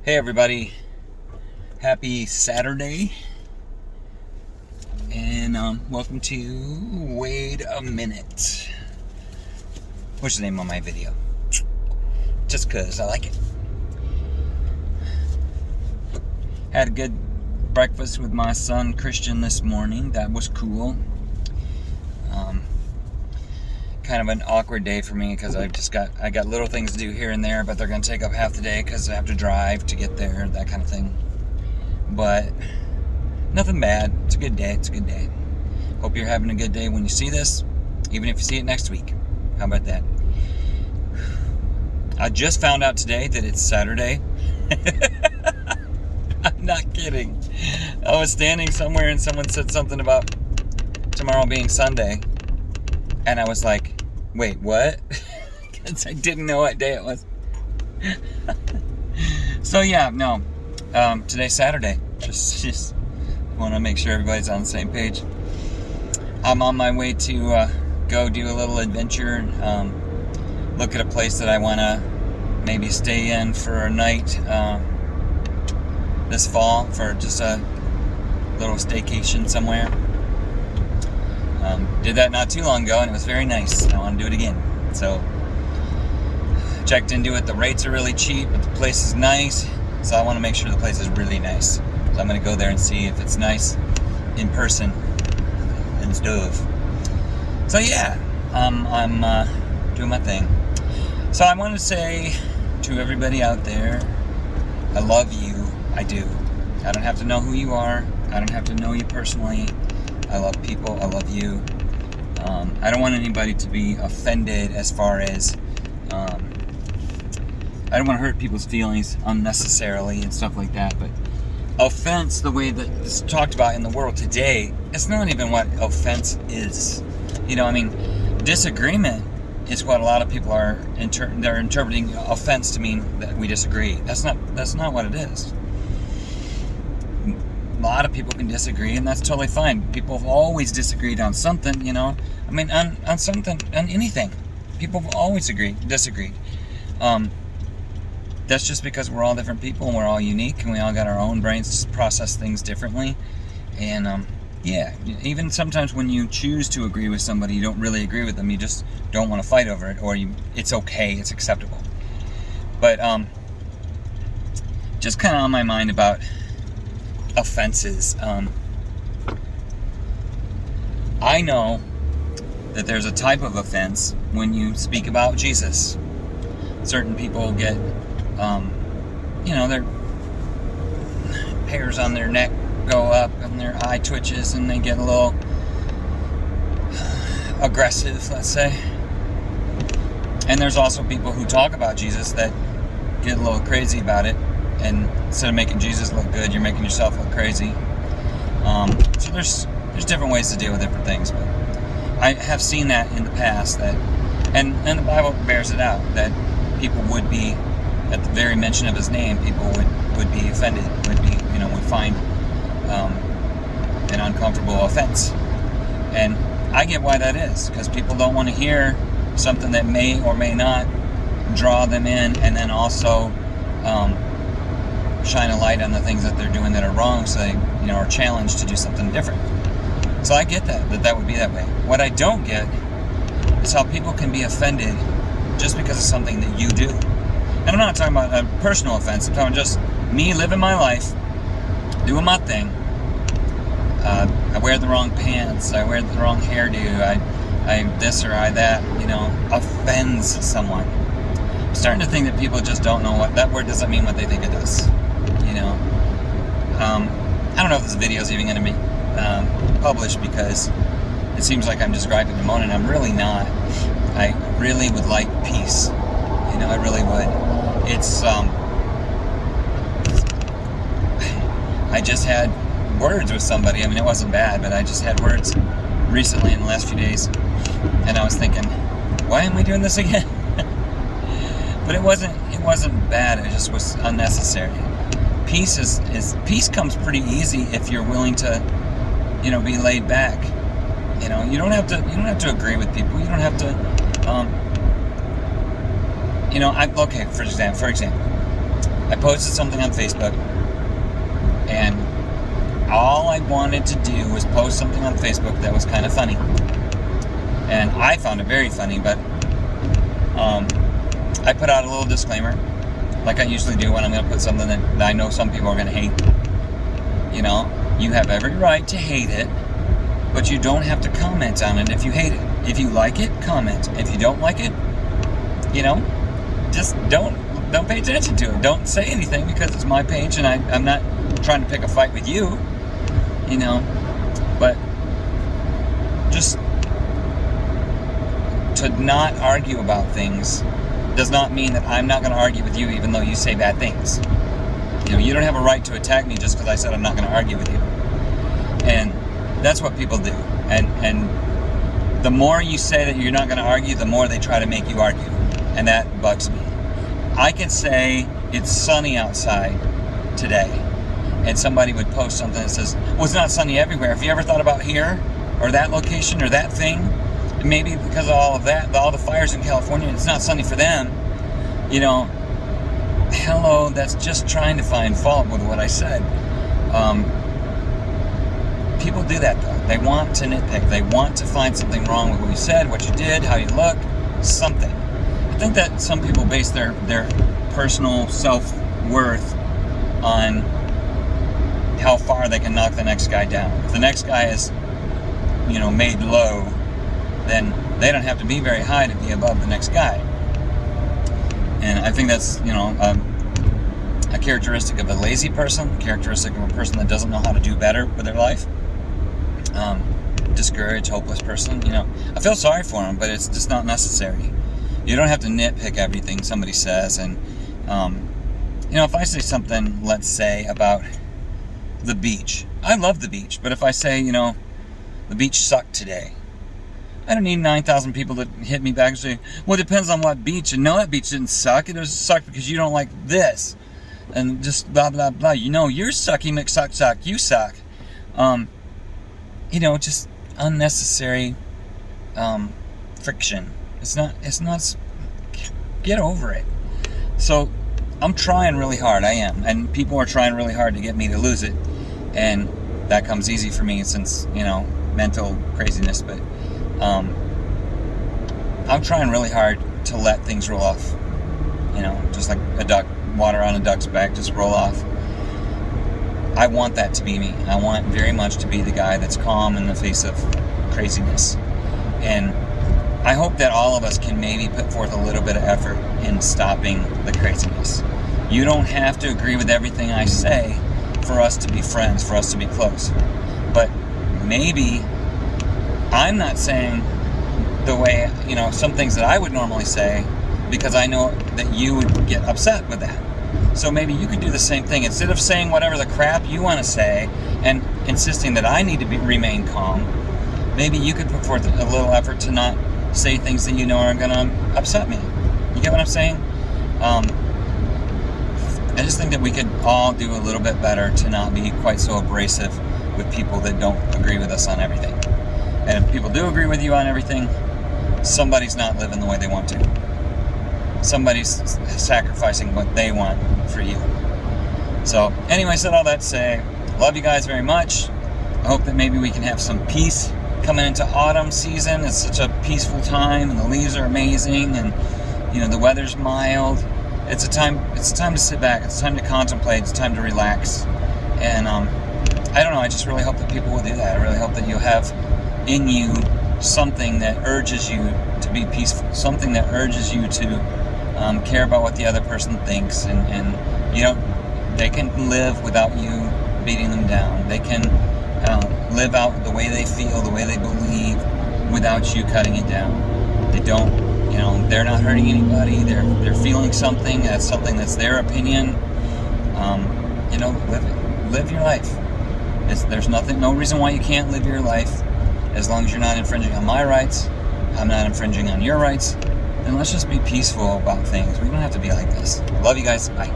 Hey everybody, happy Saturday, and welcome to Wait a Minute, which is the name of my video, just because I like it. Had a good breakfast with my son Christian this morning. That was cool. Kind of an awkward day for me because I got little things to do here and there, but they're going to take up half the day because I have to drive to get there, that kind of thing. But nothing bad. It's a good day. Hope you're having a good day when you see this, even if you see it next week. How about that? I just found out today that it's Saturday. I'm not kidding. I was standing somewhere and someone said something about tomorrow being Sunday. And I was like, wait, what? Because I didn't know what day it was. So yeah, no. Today's Saturday. Just want to make sure everybody's on the same page. I'm on my way to go do a little adventure. Look at a place that I want to maybe stay in for a night this fall for just a little staycation somewhere. Did that not too long ago and it was very nice. I want to do it again. So checked into it. The rates are really cheap, but the place is nice. So I want to make sure the place is really nice. So I'm going to go there and see if it's nice in person and stuff. So yeah, I'm doing my thing. So I want to say to everybody out there, I love you. I do. I don't have to know who you are. I don't have to know you personally. I love people. I love you. I don't want anybody to be offended as far as I don't want to hurt people's feelings unnecessarily and stuff like that. But offense, the way that it's talked about in the world today, it's not even what offense is. You know, I mean, disagreement is what a lot of people are they're interpreting offense to mean that we disagree. That's not what it is. A lot of people can disagree, and that's totally fine. People have always disagreed on something, you know. I mean, on something, on anything. People have always disagreed. That's just because we're all different people, and we're all unique, and we all got our own brains to process things differently. And, yeah, even sometimes when you choose to agree with somebody, you don't really agree with them. You just don't want to fight over it, or it's okay, it's acceptable. But, just kind of on my mind about offenses. I know that there's a type of offense when you speak about Jesus. Certain people get, their hairs on their neck go up and their eye twitches and they get a little aggressive, let's say. And there's also people who talk about Jesus that get a little crazy about it. And instead of making Jesus look good, you're making yourself look crazy. So there's different ways to deal with different things. But I have seen that in the past, and the Bible bears it out, that people would be, at the very mention of his name, people would be offended, would find an uncomfortable offense. And I get why that is, because people don't want to hear something that may or may not draw them in, and then also shine a light on the things that they're doing that are wrong, so they are challenged to do something different. So I get that would be that way. What I don't get is how people can be offended just because of something that you do. And I'm not talking about a personal offense. I'm talking just me living my life, doing my thing. I wear the wrong pants. I wear the wrong hairdo. I this or I that. Offends someone. I'm starting to think that people just don't know what that word doesn't mean what they think it does. I don't know if this video is even going to be published because it seems like I'm describing the moment. I'm really not. I really would like peace. I really would. It's I just had words with somebody. I mean, it wasn't bad, but I just had words recently in the last few days, and I was thinking, why am I doing this again? But it wasn't bad. It just was unnecessary. Peace comes pretty easy if you're willing to, be laid back. You don't have to agree with people. You don't have to, for example, I posted something on Facebook, and all I wanted to do was post something on Facebook that was kind of funny. And I found it very funny, but I put out a little disclaimer, like I usually do when I'm going to put something that I know some people are going to hate. You know, you have every right to hate it, but you don't have to comment on it if you hate it. If you like it, comment. If you don't like it, you know, just don't pay attention to it. Don't say anything, because it's my page and I'm not trying to pick a fight with you, you know. But just to not argue about things does not mean that I'm not going to argue with you even though you say bad things. You know, you don't have a right to attack me just because I said I'm not going to argue with you. And that's what people do. And the more you say that you're not going to argue, the more they try to make you argue. And that bugs me. I can say it's sunny outside today, and somebody would post something that says, well, it's not sunny everywhere. Have you ever thought about here or that location or that thing? And maybe because of all of that, all the fires in California, it's not sunny for them. You know, hello, that's just trying to find fault with what I said. People do that though. They want to nitpick. They want to find something wrong with what you said, what you did, how you look, something. I think that some people base their personal self-worth on how far they can knock the next guy down. If the next guy is, you know, made low, then they don't have to be very high to be above the next guy. And I think that's, you know, a characteristic of a lazy person, a characteristic of a person that doesn't know how to do better with their life. Discouraged, hopeless person, you know. I feel sorry for them, but it's just not necessary. You don't have to nitpick everything somebody says. And, you know, if I say something, let's say, about the beach. I love the beach, but if I say, you know, the beach sucked today, I don't need 9,000 people to hit me back and say, well, it depends on what beach. And no, that beach didn't suck. It was sucked because you don't like this. And just blah, blah, blah. You know, you're sucky, McSuck. You suck. You know, just unnecessary friction. It's not, get over it. So I'm trying really hard. I am. And people are trying really hard to get me to lose it. And that comes easy for me since, you know, mental craziness. But I'm trying really hard to let things roll off. You know, just like a duck, water on a duck's back, just roll off. I want that to be me. I want very much to be the guy that's calm in the face of craziness. And I hope that all of us can maybe put forth a little bit of effort in stopping the craziness. You don't have to agree with everything I say for us to be friends, for us to be close. But maybe I'm not saying the way, you know, some things that I would normally say, because I know that you would get upset with that. So maybe you could do the same thing. Instead of saying whatever the crap you want to say and insisting that I need to remain calm, maybe you could put forth a little effort to not say things that you know are going to upset me. You get what I'm saying? I just think that we could all do a little bit better to not be quite so abrasive with people that don't agree with us on everything. And if people do agree with you on everything, somebody's not living the way they want to. Somebody's sacrificing what they want for you. So anyway, I said all that to say, love you guys very much. I hope that maybe we can have some peace coming into autumn season. It's such a peaceful time, and the leaves are amazing, and you know, the weather's mild. It's a time to sit back. It's time to contemplate. It's time to relax. And I don't know, I just really hope that people will do that. I really hope that you'll have in you something that urges you to be peaceful, something that urges you to care about what the other person thinks, and you know, they can live without you beating them down. They can live out the way they feel, the way they believe, without you cutting it down. They don't, you know, they're not hurting anybody. They're feeling something. That's something that's their opinion. You know, live your life. There's no reason why you can't live your life, as long as you're not infringing on my rights. I'm not infringing on your rights. And let's just be peaceful about things. We don't have to be like this. Love you guys. Bye.